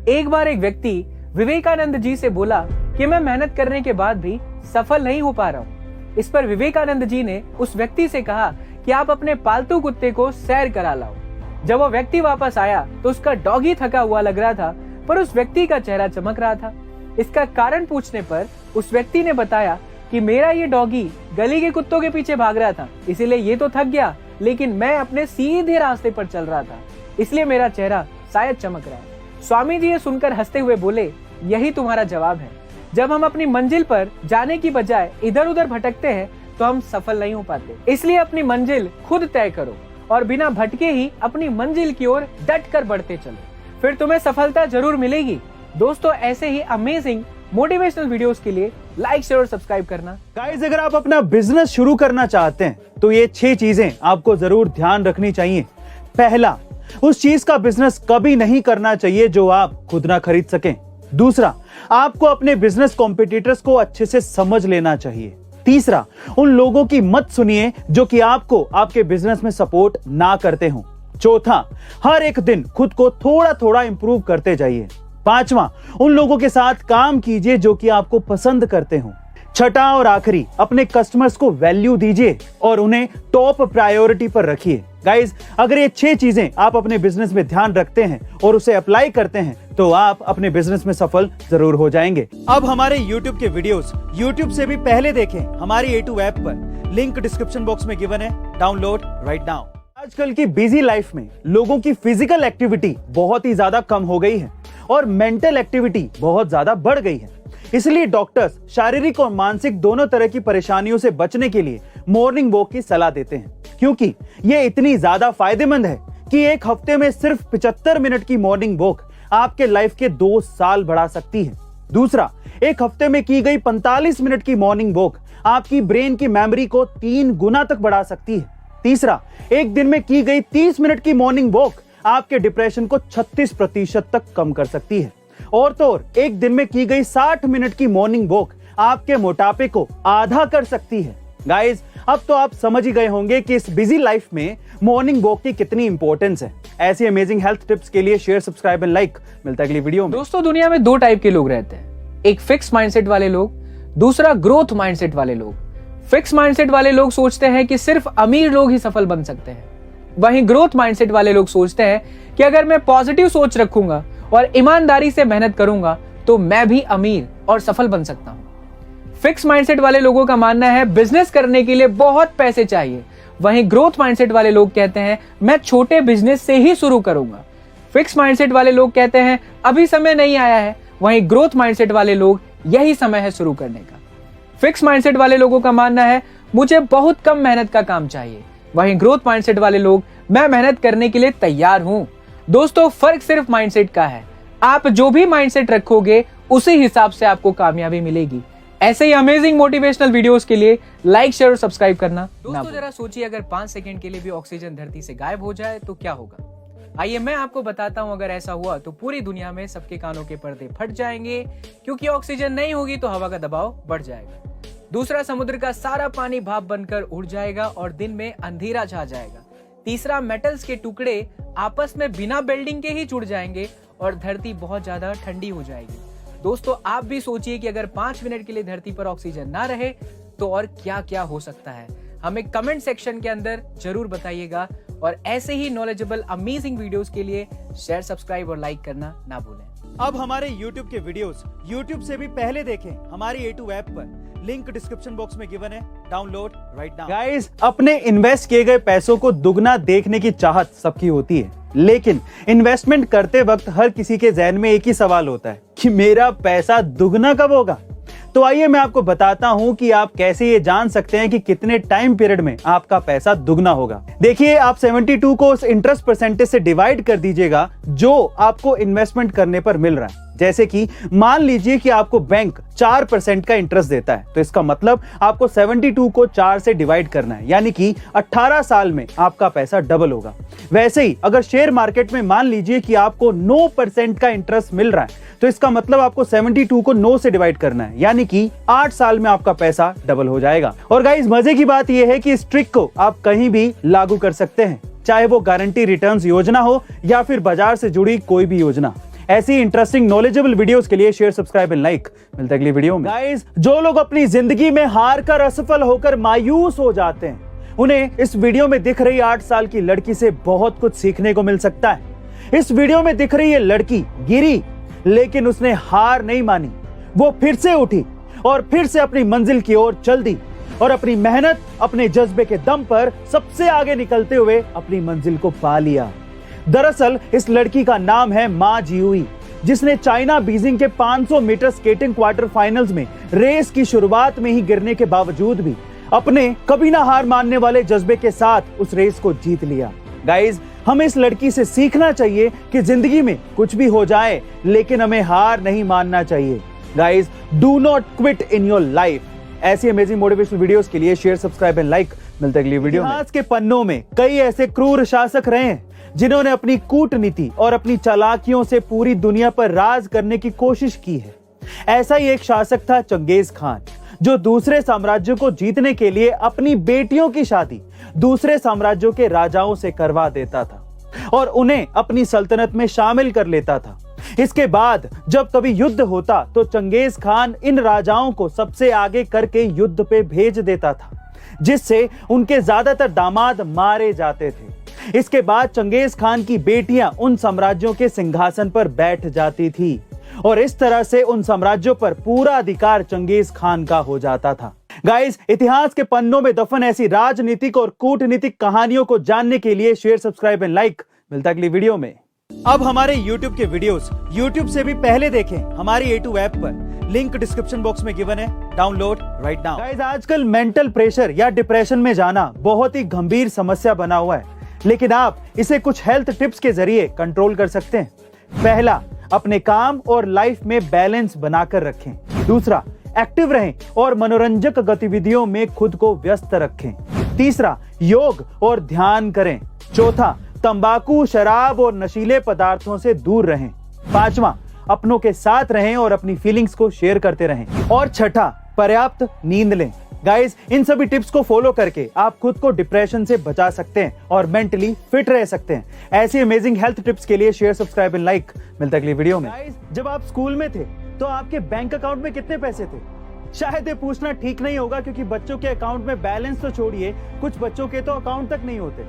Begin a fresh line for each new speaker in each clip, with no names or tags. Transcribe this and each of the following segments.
एक बार एक व्यक्ति विवेकानंद जी से बोला कि मैं मेहनत करने के बाद भी सफल नहीं हो पा रहा हूँ। इस पर विवेकानंद जी ने उस व्यक्ति से कहा कि आप अपने पालतू कुत्ते को सैर करा लाओ। जब वो व्यक्ति वापस आया तो उसका डॉगी थका हुआ लग रहा था, पर उस व्यक्ति का चेहरा चमक रहा था। इसका कारण पूछने पर उस व्यक्ति ने बताया कि मेरा ये डॉगी गली के कुत्तों के पीछे भाग रहा था, इसीलिए ये तो थक गया, लेकिन मैं अपने सीधे रास्ते पर चल रहा था, इसलिए मेरा चेहरा शायद चमक रहा है। स्वामी जी ये सुनकर हंसते हुए बोले, यही तुम्हारा जवाब है। जब हम अपनी मंजिल पर जाने की बजाय इधर उधर भटकते हैं तो हम सफल नहीं हो पाते। इसलिए अपनी मंजिल खुद तय करो और बिना भटके ही अपनी मंजिल की ओर डट कर बढ़ते चलो, फिर तुम्हें सफलता जरूर मिलेगी। दोस्तों, ऐसे ही अमेजिंग मोटिवेशनल वीडियोस के लिए लाइक शेयर और सब्सक्राइब करना।
गाइस, अगर आप अपना बिजनेस शुरू करना चाहते हैं तो ये 6 चीजें आपको जरूर ध्यान रखनी चाहिए। पहला, उस चीज का बिजनेस कभी नहीं करना चाहिए जो आप खुद ना खरीद सकें। दूसरा, आपको अपने बिजनेस कॉम्पिटिटर्स को अच्छे से समझ लेना चाहिए। तीसरा, उन लोगों की मत सुनिए जो कि आपको आपके बिजनेस में सपोर्ट ना करते हो। चौथा, हर एक दिन खुद को थोड़ा थोड़ा इंप्रूव करते जाइए। पांचवा, उन लोगों के साथ काम कीजिए जो कि आपको पसंद करते हो। छठा और आखिरी, अपने कस्टमर्स को वैल्यू दीजिए और उन्हें टॉप प्रायोरिटी पर रखिए। गाइस, अगर ये 6 चीजें आप अपने बिजनेस में ध्यान रखते हैं और उसे अप्लाई करते हैं तो आप अपने बिजनेस में सफल जरूर हो जाएंगे। अब हमारे YouTube के वीडियोस YouTube से भी पहले देखें हमारी A2 ऐप पर, लिंक डिस्क्रिप्शन बॉक्स में गिवन है, डाउनलोड राइट नाउ। आजकल की बिजी लाइफ में लोगों की फिजिकल एक्टिविटी बहुत ही ज्यादा कम हो गई है और मेंटल एक्टिविटी बहुत ज्यादा बढ़ गई है। इसलिए डॉक्टर्स शारीरिक और मानसिक दोनों तरह की परेशानियों से बचने के लिए मॉर्निंग वॉक की सलाह देते हैं, क्योंकि ये इतनी ज्यादा फायदेमंद है कि एक हफ्ते में सिर्फ 75 मिनट की मॉर्निंग वॉक आपके लाइफ के 2 साल बढ़ा सकती है। दूसरा, एक हफ्ते में की गई 45 मिनट की मॉर्निंग वॉक आपकी ब्रेन की मेमोरी को 3 गुना तक बढ़ा सकती है। तीसरा, एक दिन में की गई 30 मिनट की मॉर्निंग वॉक आपके डिप्रेशन को 36% तक कम कर सकती है। और तो और, एक दिन में की गई 60 मिनट की मॉर्निंग वॉक आपके मोटापे को आधा कर सकती है। गाइस, अब तो आप समझ ही गए होंगे कि इस बिजी लाइफ में मॉर्निंग वॉक की कितनी इंपॉर्टेंस है। ऐसी अमेजिंग हेल्थ टिप्स के लिए शेयर, सब्सक्राइब एंड लाइक। मिलता है अगली वीडियो में।
दोस्तों, दुनिया में 2 टाइप के लोग रहते हैं, एक फिक्स माइंडसेट वाले लोग, दूसरा ग्रोथ माइंडसेट वाले लोग। फिक्स माइंडसेट वाले लोग सोचते हैं कि सिर्फ अमीर लोग ही सफल बन सकते हैं, वहीं ग्रोथ माइंडसेट वाले लोग सोचते हैं कि अगर मैं पॉजिटिव सोच रखूंगा और ईमानदारी से मेहनत करूंगा तो मैं भी अमीर और सफल बन सकता हूं। फिक्स माइंडसेट वाले लोगों का मानना है बिजनेस करने के लिए बहुत पैसे चाहिए, वहीं ग्रोथ माइंडसेट वाले लोग कहते हैं मैं छोटे बिजनेस से ही शुरू करूंगा। फिक्स माइंडसेट वाले लोग कहते हैं अभी समय नहीं आया है, वहीं ग्रोथ माइंडसेट वाले लोग यही समय है शुरू करने का। फिक्स माइंडसेट वाले लोगों का मानना है मुझे बहुत कम मेहनत का काम चाहिए, वहीं ग्रोथ माइंडसेट वाले लोग मैं मेहनत करने के लिए तैयार हूं। दोस्तों, फर्क सिर्फ माइंडसेट का है। आप जो भी माइंडसेट रखोगे उसी हिसाब से आपको कामयाबी मिलेगी। ऐसे ही अमेजिंग मोटिवेशनल वीडियोस के लिए लाइक शेयर और सब्सक्राइब करना। दोस्तों, जरा सोचिए, अगर 5 सेकंड के लिए भी ऑक्सीजन धरती से गायब हो जाए तो क्या होगा? आइए मैं आपको बताता हूं। अगर ऐसा हुआ तो पूरी दुनिया में सबके कानों के पर्दे फट जाएंगे, क्योंकि ऑक्सीजन नहीं होगी तो हवा का दबाव बढ़ जाएगा। दूसरा, समुद्र का सारा पानी भाप बनकर उड़ जाएगा और दिन में अंधेरा छा जाएगा। तीसरा, मेटल्स के टुकड़े आपस में बिना बेल्डिंग के ही जुड़ जाएंगे और धरती बहुत ज्यादा ठंडी हो जाएगी। दोस्तों, आप भी सोचिए कि अगर 5 मिनट के लिए धरती पर ऑक्सीजन ना रहे तो और क्या क्या हो सकता है। हमें कमेंट सेक्शन के अंदर जरूर बताइएगा और ऐसे ही नॉलेजेबल अमेजिंग वीडियोस के लिए शेयर, सब्सक्राइब और लाइक करना ना भूलें।
अब हमारे YouTube के वीडियोस YouTube से भी पहले देखें हमारी A2 ऐप पर, लिंक डिस्क्रिप्शन बॉक्स में गिवन है, डाउनलोड राइट नाउ। गाइस, अपने इन्वेस्ट किए गए पैसों को दुगना देखने की चाहत सबकी होती है, लेकिन इन्वेस्टमेंट करते वक्त हर किसी के जहन में एक ही सवाल होता है कि मेरा पैसा दुगना कब होगा। तो आइए मैं आपको बताता हूं कि आप कैसे ये जान सकते हैं कि कितने टाइम पीरियड में आपका पैसा दुगना होगा। देखिए, आप 72 को उस इंटरेस्ट परसेंटेज से डिवाइड कर दीजिएगा जो आपको इन्वेस्टमेंट करने पर मिल रहा है। जैसे कि मान लीजिए कि आपको बैंक 4% का इंटरेस्ट देता है, तो इसका मतलब आपको 72 को 4 से डिवाइड करना है, यानी कि 18 साल में आपका पैसा डबल होगा। वैसे ही अगर शेयर मार्केट में मान लीजिए कि आपको 9% का इंटरेस्ट मिल रहा है, तो इसका मतलब आपको 72 को 9 से डिवाइड करना है, यानी कि 8 साल में आपका पैसा डबल हो जाएगा। और गाइस, मजे की बात यह है कि इस ट्रिक को आप कहीं भी लागू कर सकते हैं, चाहे वो गारंटी रिटर्न्स योजना हो या फिर बाजार से जुड़ी कोई भी योजना। ऐसी इंटरेस्टिंग नॉलेजेबल वीडियोस के लिए शेयर सब्सक्राइब एंड लाइक। मिलते हैं अगली वीडियो में। गाइस, जो लोग अपनी जिंदगी में हार कर असफल होकर मायूस हो जाते हैं, उन्हें इस वीडियो में दिख रही 8 साल की लड़की से बहुत कुछ सीखने को मिल सकता है। इस वीडियो में दिख रही ये लड़की गिरी, लेकिन उसने हार नहीं मानी। वो फिर से उठी और फिर से अपनी मंजिल की ओर चल दी और अपनी मेहनत, अपने जज्बे के दम पर सबसे आगे निकलते हुए अपनी मंजिल को पा लिया। दरअसल इस लड़की का नाम है मा जियुई, जिसने चाइना बीजिंग के 500 मीटर स्केटिंग क्वार्टर फाइनल्स में रेस की शुरुआत में ही गिरने के बावजूद भी अपने कभी ना हार मानने वाले जज्बे के साथ उस रेस को जीत लिया। गाइस, हमें इस लड़की से सीखना चाहिए कि जिंदगी में कुछ भी हो जाए, लेकिन हमें हार नहीं मानना चाहिए। Guys, do not quit in your life. ऐसी अमेजिंग मोटिवेशनल वीडियोस के लिए शेयर सब्सक्राइब एंड लाइक। मिलते हैं अगली वीडियो में। इतिहास के पन्नों में कई ऐसे क्रूर शासक रहे हैं जिन्होंने अपनी कूटनीति और अपनी चालाकियों से पूरी दुनिया पर राज करने की कोशिश की है। ऐसा ही एक शासक था चंगेज खान, जो दूसरे साम्राज्यों को जीतने के लिए अपनी बेटियों की शादी दूसरे साम्राज्यों के राजाओं से करवा देता था और उन्हें अपनी सल्तनत में शामिल कर लेता था। इसके बाद जब कभी युद्ध होता तो चंगेज खान इन राजाओं को सबसे आगे करके युद्ध पे भेज देता था, जिससे उनके ज्यादातर दामाद मारे जाते थे। इसके बाद चंगेज खान की बेटियां उन साम्राज्यों के सिंहासन पर बैठ जाती थी और इस तरह से उन साम्राज्यों पर पूरा अधिकार चंगेज खान का हो जाता था। गाइस, इतिहास के पन्नों में दफन ऐसी राजनीतिक और कूटनीतिक कहानियों को जानने के लिए शेयर सब्सक्राइब एंड लाइक। मिलता है अगली वीडियो में। अब हमारे YouTube के वीडियोस YouTube से भी पहले देखें हमारी A2 ऐप पर। लिंक डिस्क्रिप्शन बॉक्स में गिवन है, डाउनलोड राइट नाउ। गाइस, आजकल मेंटल प्रेशर या डिप्रेशन में जाना बहुत ही गंभीर समस्या बना हुआ है, लेकिन आप इसे कुछ हेल्थ टिप्स के जरिए कंट्रोल कर सकते हैं। पहला, अपने काम और लाइफ में बैलेंस बनाकर रखें। दूसरा, एक्टिव रहें और मनोरंजक गतिविधियों में खुद को व्यस्त रखें। तीसरा, योग और ध्यान करें। चौथा, तंबाकू, शराब और नशीले पदार्थों से दूर रहें। पांचवा, अपनों के साथ रहें और अपनी फीलिंग्स को शेयर करते रहें। और छठा, पर्याप्त नींद लें। गाइस, इन सभी टिप्स को फॉलो करके आप खुद को डिप्रेशन से बचा सकते हैं और मेंटली फिट रह सकते हैं। ऐसी अमेजिंग हेल्थ टिप्स के लिए शेयर सब्सक्राइब एंड लाइक। मिलता है अगली वीडियो में। गाइस, जब आप स्कूल में थे तो आपके बैंक अकाउंट में कितने पैसे थे? शायद ये पूछना ठीक नहीं होगा, क्योंकि बच्चों के अकाउंट में बैलेंस तो छोड़िए, कुछ बच्चों के तो अकाउंट तक नहीं होते।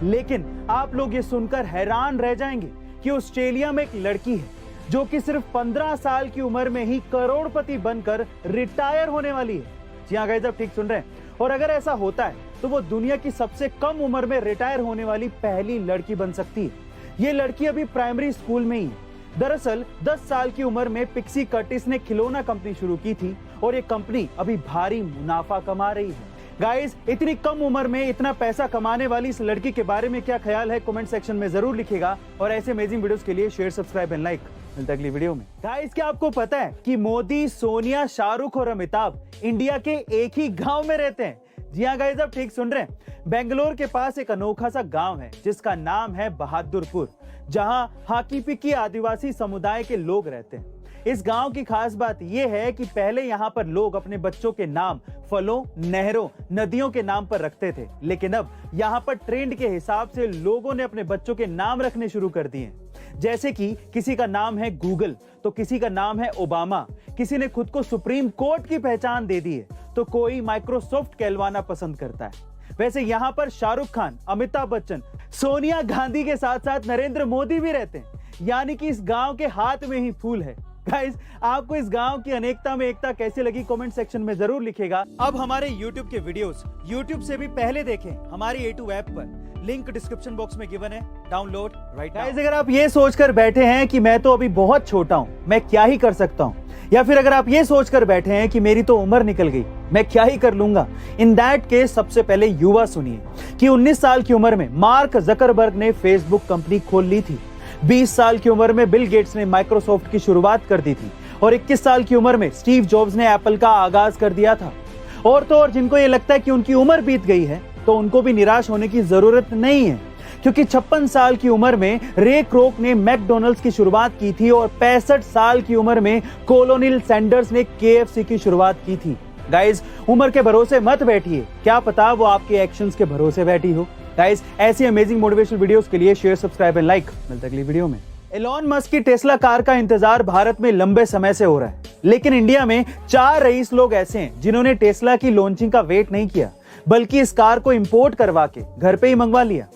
लेकिन आप लोग ये सुनकर हैरान रह जाएंगे कि ऑस्ट्रेलिया में एक लड़की है जो कि सिर्फ 15 साल की उम्र में ही करोड़पति बनकर रिटायर होने वाली है। जी हाँ गाइस, आप ठीक सुन रहे हैं। और अगर ऐसा होता है तो वो दुनिया की सबसे कम उम्र में रिटायर होने वाली पहली लड़की बन सकती है। ये लड़की अभी प्राइमरी स्कूल में ही है। दरअसल 10 साल की उम्र में पिक्सी कर्टिस ने खिलौना कंपनी शुरू की थी और ये कंपनी अभी भारी मुनाफा कमा रही है। गाइस, इतनी कम उम्र में इतना पैसा कमाने वाली इस लड़की के बारे में क्या ख्याल है, कमेंट सेक्शन में जरूर लिखिएगा। और ऐसे अमेजिंग वीडियोस के लिए शेयर सब्सक्राइब एंड लाइक। मिलता है अगली वीडियो में। गाइस, क्या आपको पता है कि मोदी, सोनिया, शाहरुख और अमिताभ इंडिया के एक ही गांव में रहते हैं? जी हाँ गाइस, आप ठीक सुन रहे हैं। बेंगलोर के पास एक अनोखा सा गांव है जिसका नाम है बहादुरपुर, जहां हाकी पिकी आदिवासी समुदाय के लोग रहते हैं। इस गांव की खास बात यह है कि पहले यहाँ पर लोग अपने बच्चों के नाम फलों, नहरों, नदियों के नाम पर रखते थे, लेकिन अब यहाँ पर ट्रेंड के हिसाब से लोगों ने अपने बच्चों के नाम रखने शुरू कर दिए। जैसे कि किसी का नाम है गूगल तो किसी का नाम है ओबामा, किसी ने खुद को सुप्रीम कोर्ट की पहचान दे दी है तो कोई माइक्रोसॉफ्ट कहलवाना पसंद करता है। वैसे यहाँ पर शाहरुख खान, अमिताभ बच्चन, सोनिया गांधी के साथ साथ नरेंद्र मोदी भी रहते हैं, यानी कि इस गांव के हाथ में ही फूल है। गाइस, आपको इस गांव की अनेकता में एकता कैसी लगी, कमेंट सेक्शन में जरूर लिखिएगा। अब हमारे YouTube के वीडियोस YouTube से भी पहले देखें हमारी A2 ऐप पर। लिंक डिस्क्रिप्शन बॉक्स में गिवन है, डाउनलोड राइट नाउ। गाइस, अगर आप ये सोचकर बैठे हैं कि मैं तो अभी बहुत छोटा हूं, मैं क्या ही कर सकता हूं, या फिर अगर आप ये सोचकर बैठे हैं कि मेरी तो उम्र निकल गई, मैं क्या ही कर लूंगा, इन दैट केस सबसे पहले युवा सुनिए कि 19 साल की उम्र में मार्क जकरबर्ग ने फेसबुक कंपनी खोल ली थी। 20 साल की उम्र में बिल गेट्स ने माइक्रोसॉफ्ट की शुरुआत कर दी थी और 21 साल की उम्र में स्टीव जॉब्स ने एप्पल का आगाज कर दिया था। और तो और जिनको ये लगता है कि उनकी उम्र बीत गई है तो उनको भी निराश होने की जरूरत नहीं है, क्योंकि 56 साल की उम्र में रे क्रोक ने मैकडॉनल्ड्स की शुरुआत की थी और 65 साल की उम्र में कोलोनिल सैंडर्स ने KFC की शुरुआत की थी। गाइस, उम्र के भरोसे मत बैठिए, क्या पता वो आपके एक्शंस के भरोसे बैठी हो। गाइस, ऐसी अमेजिंग मोटिवेशनल वीडियोस के लिए शेयर, सब्सक्राइब एंड लाइक। मिलते हैं अगली वीडियो में। एलॉन मस्क की टेस्ला कार का इंतजार भारत में लंबे समय से हो रहा है, लेकिन इंडिया में 4 रईस लोग ऐसे हैं जिन्होंने टेस्ला की लॉन्चिंग का वेट नहीं किया, बल्कि इस कार को इंपोर्ट करवा के घर पे ही मंगवा लिया।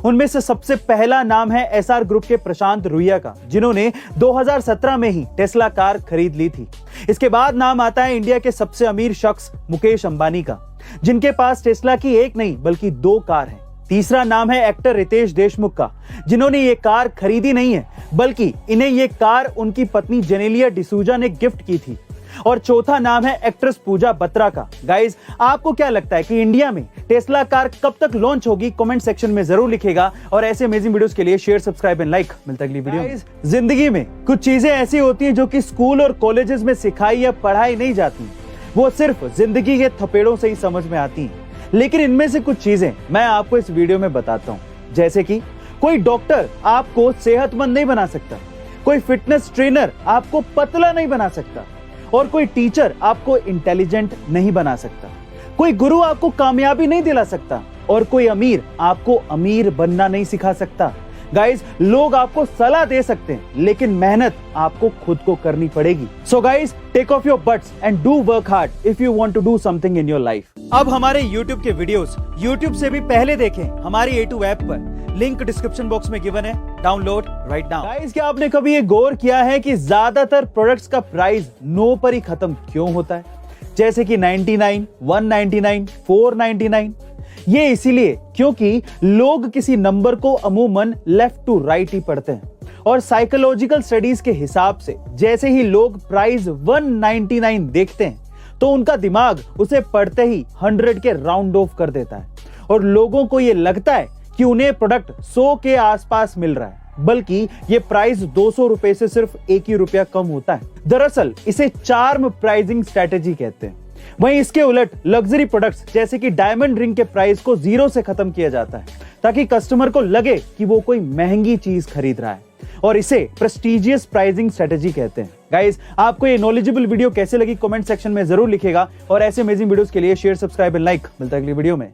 उनमें से सबसे पहला नाम है एसआर ग्रुप के प्रशांत रुइया का, जिन्होंने 2017 में ही टेस्ला कार खरीद ली थी। इसके बाद नाम आता है इंडिया के सबसे अमीर शख्स मुकेश अंबानी का, जिनके पास टेस्ला की एक नहीं बल्कि 2 कार हैं। तीसरा नाम है एक्टर रितेश देशमुख का, जिन्होंने ये कार खरीदी नहीं है, बल्कि इन्हें ये कार उनकी पत्नी जेनेलिया डिसूजा ने गिफ्ट की थी। और चौथा नाम है एक्ट्रेस पूजा बत्रा का। गाइस, आपको क्या लगता है कि इंडिया में टेस्ला कार कब तक लॉन्च होगी? कमेंट सेक्शन में जरूर लिखेगा। और ऐसे अमेजिंग वीडियोस के लिए शेयर, सब्सक्राइब एंड लाइक। मिलता है अगली वीडियो में। जिंदगी में कुछ चीजें ऐसी होती हैं जो कि स्कूल और कॉलेजेस में सिखाई या पढ़ाई नहीं जाती, वो सिर्फ जिंदगी के थपेड़ों से ही समझ में आती हैं। लेकिन इनमें से कुछ चीजें मैं आपको इस वीडियो में बताता हूं, जैसे कि कोई डॉक्टर आपको सेहतमंद नहीं बना सकता, कोई फिटनेस ट्रेनर आपको पतला नहीं बना सकता, और कोई टीचर आपको इंटेलिजेंट नहीं बना सकता, कोई गुरु आपको कामयाबी नहीं दिला सकता, और कोई अमीर आपको अमीर बनना नहीं सिखा सकता। गाइज, लोग आपको सलाह दे सकते हैं, लेकिन मेहनत आपको खुद को करनी पड़ेगी। So guys, take off your butts and do work hard if you want to do something in your life. अब हमारे YouTube के वीडियोस YouTube से भी पहले देखें हमारी A2 ऐप पर, लिंक डिस्क्रिप्शन बॉक्स में गिवन है, डाउनलोड राइट नाउ। गाइस, क्या आपने कभी ये गौर किया है कि ज्यादातर प्रोडक्ट्स का प्राइस नो पर ही खत्म क्यों होता है? जैसे कि 99, 199, 499। ये इसीलिए क्योंकि लोग किसी नंबर को अमूमन लेफ्ट टू राइट ही पढ़ते हैं, और साइकोलॉजिकल स्टडीज के हिसाब से जैसे ही लोग प्राइस 199 देखते हैं तो उनका दिमाग उसे पढ़ते ही 100 के राउंड ऑफ कर देता है, और लोगों को ये लगता है कि उन्हें प्रोडक्ट 100 के आसपास मिल रहा है, बल्कि ये प्राइस 200 रुपए से सिर्फ 1 ही रुपया कम होता है। दरअसल इसे चार्म प्राइसिंग स्ट्रेटेजी कहते हैं। वहीं इसके उलट लग्जरी प्रोडक्ट्स जैसे कि डायमंड रिंग के प्राइस को 0 से खत्म किया जाता है, ताकि कस्टमर को लगे कि वो कोई महंगी चीज खरीद रहा है, और इसे प्रेस्टिजियस प्राइसिंग स्ट्रेटेजी कहते हैं। गाइस, आपको ये नॉलेजेबल वीडियो कैसे लगी? कमेंट सेक्शन में जरूर लिखेगा। और ऐसे अमेजिंग वीडियोस के लिए शेयर, सब्सक्राइब एंड लाइक। मिलता है अगली वीडियो में।